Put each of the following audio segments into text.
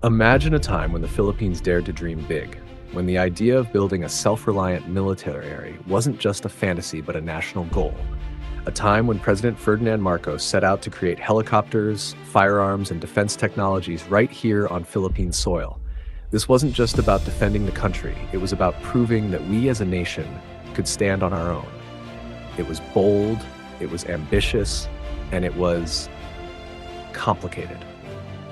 Imagine a time when the Philippines dared to dream big, when the idea of building a self-reliant military wasn't just a fantasy but a national goal. A time when President Ferdinand Marcos set out to create helicopters, firearms, and defense technologies right here on Philippine soil. This wasn't just about defending the country, it was about proving that we as a nation could stand on our own. It was bold, it was ambitious, and it was complicated.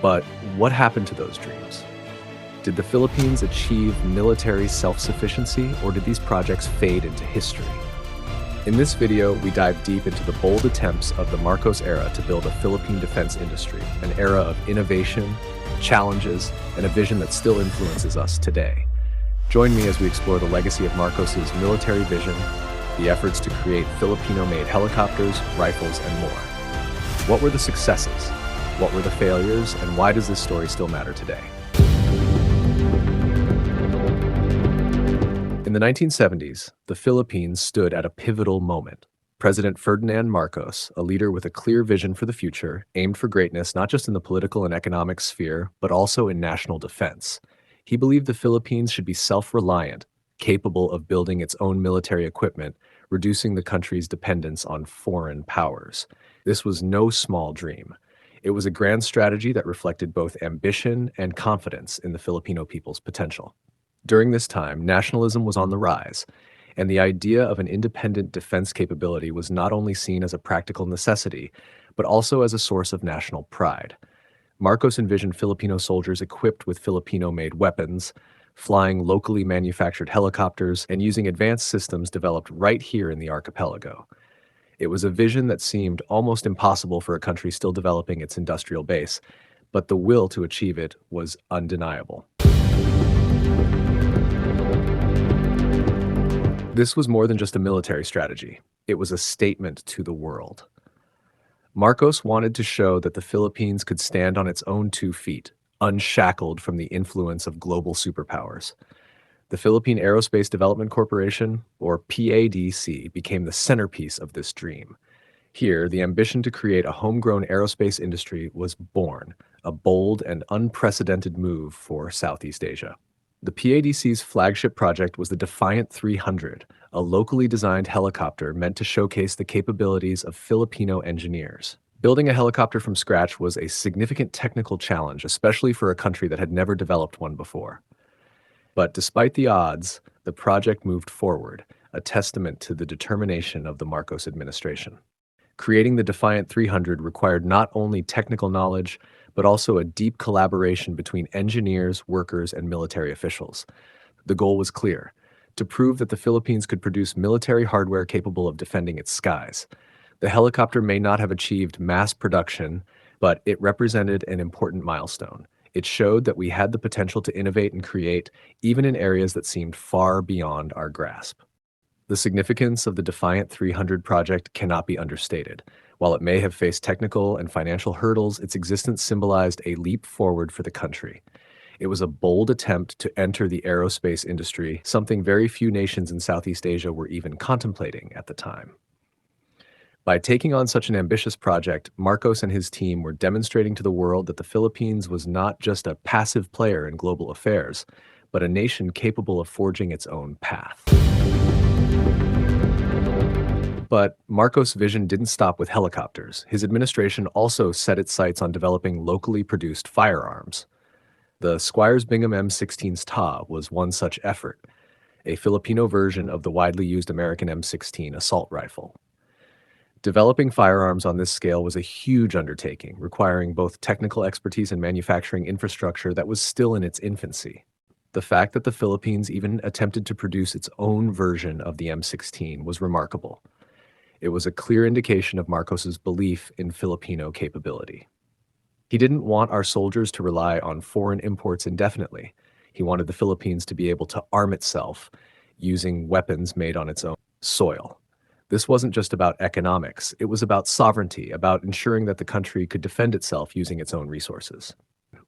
But what happened to those dreams? Did the Philippines achieve military self-sufficiency, or did these projects fade into history? In this video, we dive deep into the bold attempts of the Marcos era to build a Philippine defense industry, an era of innovation, challenges, and a vision that still influences us today. Join me as we explore the legacy of Marcos's military vision, the efforts to create Filipino-made helicopters, rifles, and more. What were the successes? What were the failures? And why does this story still matter today? In the 1970s, the Philippines stood at a pivotal moment. President Ferdinand Marcos, a leader with a clear vision for the future, aimed for greatness not just in the political and economic sphere, but also in national defense. He believed the Philippines should be self-reliant, capable of building its own military equipment, reducing the country's dependence on foreign powers. This was no small dream. It was a grand strategy that reflected both ambition and confidence in the Filipino people's potential. During this time, nationalism was on the rise, and the idea of an independent defense capability was not only seen as a practical necessity, but also as a source of national pride. Marcos envisioned Filipino soldiers equipped with Filipino-made weapons, flying locally manufactured helicopters, and using advanced systems developed right here in the archipelago. It was a vision that seemed almost impossible for a country still developing its industrial base, but the will to achieve it was undeniable. This was more than just a military strategy. It was a statement to the world. Marcos wanted to show that the Philippines could stand on its own 2 feet, unshackled from the influence of global superpowers. The Philippine Aerospace Development Corporation, or PADC, became the centerpiece of this dream. Here, the ambition to create a homegrown aerospace industry was born, a bold and unprecedented move for Southeast Asia. The PADC's flagship project was the Defiant 300, a locally designed helicopter meant to showcase the capabilities of Filipino engineers. Building a helicopter from scratch was a significant technical challenge, especially for a country that had never developed one before. But despite the odds, the project moved forward, a testament to the determination of the Marcos administration. Creating the Defiant 300 required not only technical knowledge, but also a deep collaboration between engineers, workers, and military officials. The goal was clear: to prove that the Philippines could produce military hardware capable of defending its skies. The helicopter may not have achieved mass production, but it represented an important milestone. It showed that we had the potential to innovate and create, even in areas that seemed far beyond our grasp. The significance of the Defiant 300 project cannot be understated. While it may have faced technical and financial hurdles, its existence symbolized a leap forward for the country. It was a bold attempt to enter the aerospace industry, something very few nations in Southeast Asia were even contemplating at the time. By taking on such an ambitious project, Marcos and his team were demonstrating to the world that the Philippines was not just a passive player in global affairs, but a nation capable of forging its own path. But Marcos' vision didn't stop with helicopters. His administration also set its sights on developing locally produced firearms. The Squires Bingham M16's TA was one such effort, a Filipino version of the widely used American M16 assault rifle. Developing firearms on this scale was a huge undertaking, requiring both technical expertise and manufacturing infrastructure that was still in its infancy. The fact that the Philippines even attempted to produce its own version of the M16 was remarkable. It was a clear indication of Marcos's belief in Filipino capability. He didn't want our soldiers to rely on foreign imports indefinitely. He wanted the Philippines to be able to arm itself using weapons made on its own soil. This wasn't just about economics. It was about sovereignty, about ensuring that the country could defend itself using its own resources.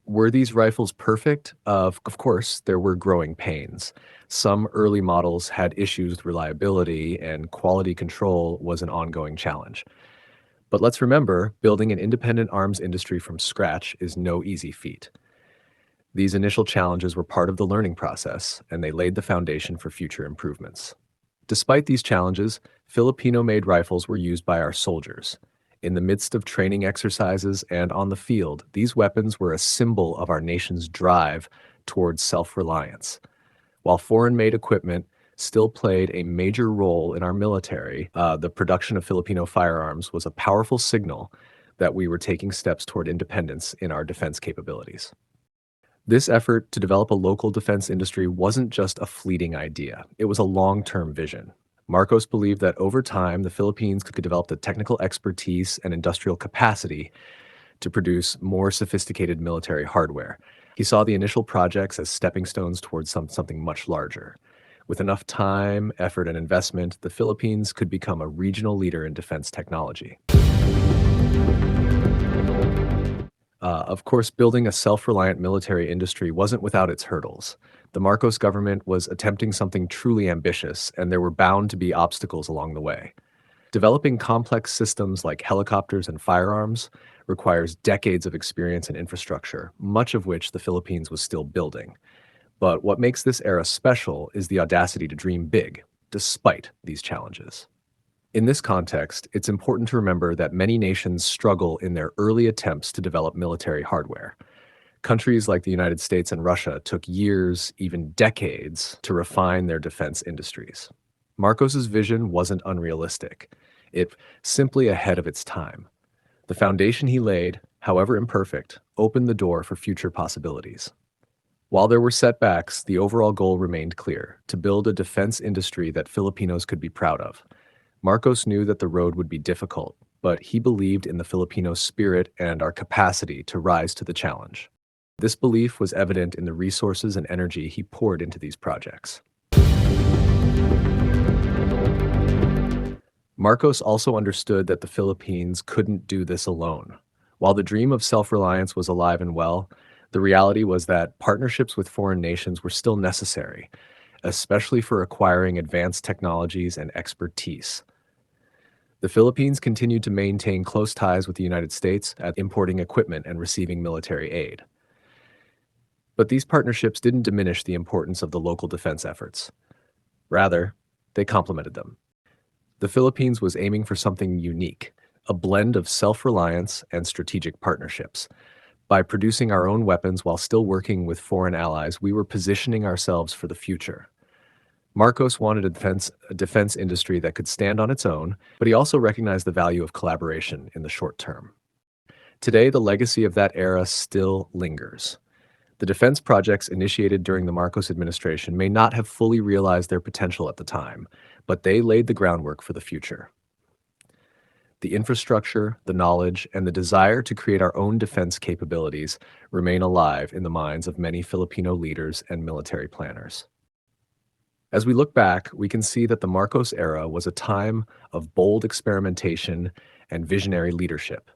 Were these rifles perfect? Of course, there were growing pains. Some early models had issues with reliability, and quality control was an ongoing challenge. But let's remember, building an independent arms industry from scratch is no easy feat. These initial challenges were part of the learning process, and they laid the foundation for future improvements. Despite these challenges, Filipino-made rifles were used by our soldiers. In the midst of training exercises and on the field, these weapons were a symbol of our nation's drive towards self-reliance. While foreign-made equipment still played a major role in our military, the production of Filipino firearms was a powerful signal that we were taking steps toward independence in our defense capabilities. This effort to develop a local defense industry wasn't just a fleeting idea. It was a long-term vision. Marcos believed that over time, the Philippines could develop the technical expertise and industrial capacity to produce more sophisticated military hardware. He saw the initial projects as stepping stones towards something much larger. With enough time, effort, and investment, the Philippines could become a regional leader in defense technology. Of course, building a self-reliant military industry wasn't without its hurdles. The Marcos government was attempting something truly ambitious, and there were bound to be obstacles along the way. Developing complex systems like helicopters and firearms requires decades of experience and infrastructure, much of which the Philippines was still building. But what makes this era special is the audacity to dream big, despite these challenges. In this context, it's important to remember that many nations struggle in their early attempts to develop military hardware. Countries like the United States and Russia took years, even decades, to refine their defense industries. Marcos's vision wasn't unrealistic. It simply ahead of its time. The foundation he laid, however imperfect, opened the door for future possibilities. While there were setbacks, the overall goal remained clear: to build a defense industry that Filipinos could be proud of. Marcos knew that the road would be difficult, but he believed in the Filipino spirit and our capacity to rise to the challenge. This belief was evident in the resources and energy he poured into these projects. Marcos also understood that the Philippines couldn't do this alone. While the dream of self-reliance was alive and well, the reality was that partnerships with foreign nations were still necessary, especially for acquiring advanced technologies and expertise. The Philippines continued to maintain close ties with the United States at importing equipment and receiving military aid. But these partnerships didn't diminish the importance of the local defense efforts. Rather, they complemented them. The Philippines was aiming for something unique, a blend of self-reliance and strategic partnerships. By producing our own weapons while still working with foreign allies, we were positioning ourselves for the future. Marcos wanted a defense industry that could stand on its own, but he also recognized the value of collaboration in the short term. Today, the legacy of that era still lingers. The defense projects initiated during the Marcos administration may not have fully realized their potential at the time, but they laid the groundwork for the future. The infrastructure, the knowledge, and the desire to create our own defense capabilities remain alive in the minds of many Filipino leaders and military planners. As we look back, we can see that the Marcos era was a time of bold experimentation and visionary leadership.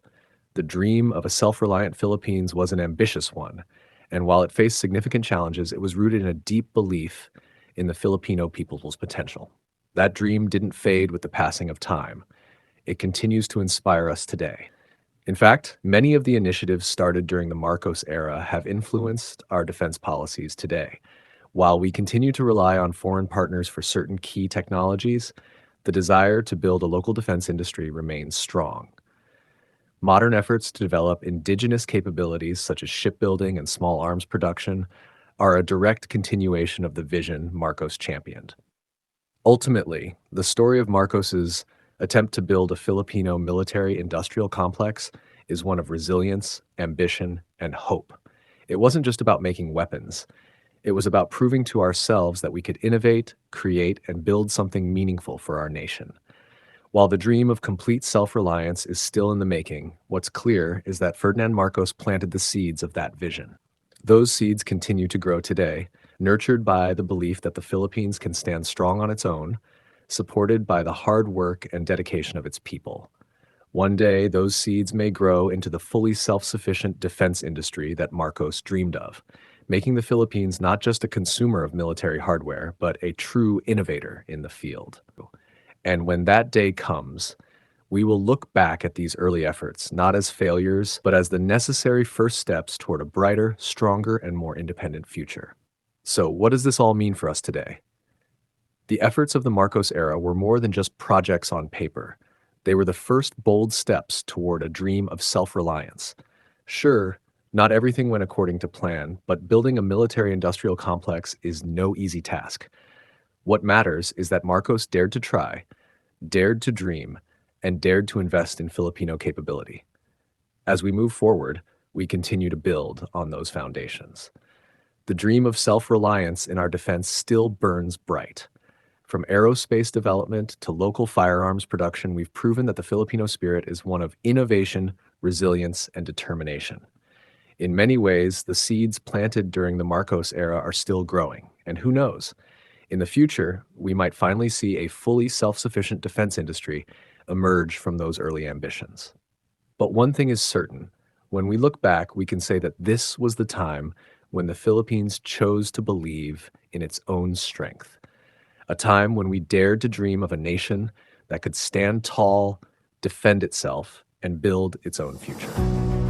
The dream of a self-reliant Philippines was an ambitious one, and while it faced significant challenges, it was rooted in a deep belief in the Filipino people's potential. That dream didn't fade with the passing of time. It continues to inspire us today. In fact, many of the initiatives started during the Marcos era have influenced our defense policies today. While we continue to rely on foreign partners for certain key technologies, the desire to build a local defense industry remains strong. Modern efforts to develop indigenous capabilities such as shipbuilding and small arms production are a direct continuation of the vision Marcos championed. Ultimately, the story of Marcos's attempt to build a Filipino military-industrial complex is one of resilience, ambition, and hope. It wasn't just about making weapons. It was about proving to ourselves that we could innovate, create, and build something meaningful for our nation. While the dream of complete self-reliance is still in the making, what's clear is that Ferdinand Marcos planted the seeds of that vision. Those seeds continue to grow today, nurtured by the belief that the Philippines can stand strong on its own, supported by the hard work and dedication of its people. One day, those seeds may grow into the fully self-sufficient defense industry that Marcos dreamed of, making the Philippines not just a consumer of military hardware, but a true innovator in the field. And when that day comes, We will look back at these early efforts, not as failures, but as the necessary first steps toward a brighter, stronger, and more independent future. So, what does this all mean for us today? The efforts of the Marcos era were more than just projects on paper. They were the first bold steps toward a dream of self-reliance. Sure, not everything went according to plan, but building a military-industrial complex is no easy task. What matters is that Marcos dared to try, dared to dream, and dared to invest in Filipino capability. As we move forward, we continue to build on those foundations. The dream of self-reliance in our defense still burns bright. From aerospace development to local firearms production, we've proven that the Filipino spirit is one of innovation, resilience, and determination. In many ways, the seeds planted during the Marcos era are still growing, and who knows? In the future, we might finally see a fully self-sufficient defense industry emerge from those early ambitions. But one thing is certain. When we look back, we can say that this was the time when the Philippines chose to believe in its own strength. A time when we dared to dream of a nation that could stand tall, defend itself, and build its own future.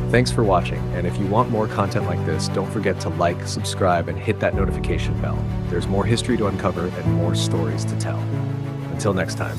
Thanks for watching, and if you want more content like this, don't forget to like, subscribe, and hit that notification bell. There's more history to uncover and more stories to tell. Until next time.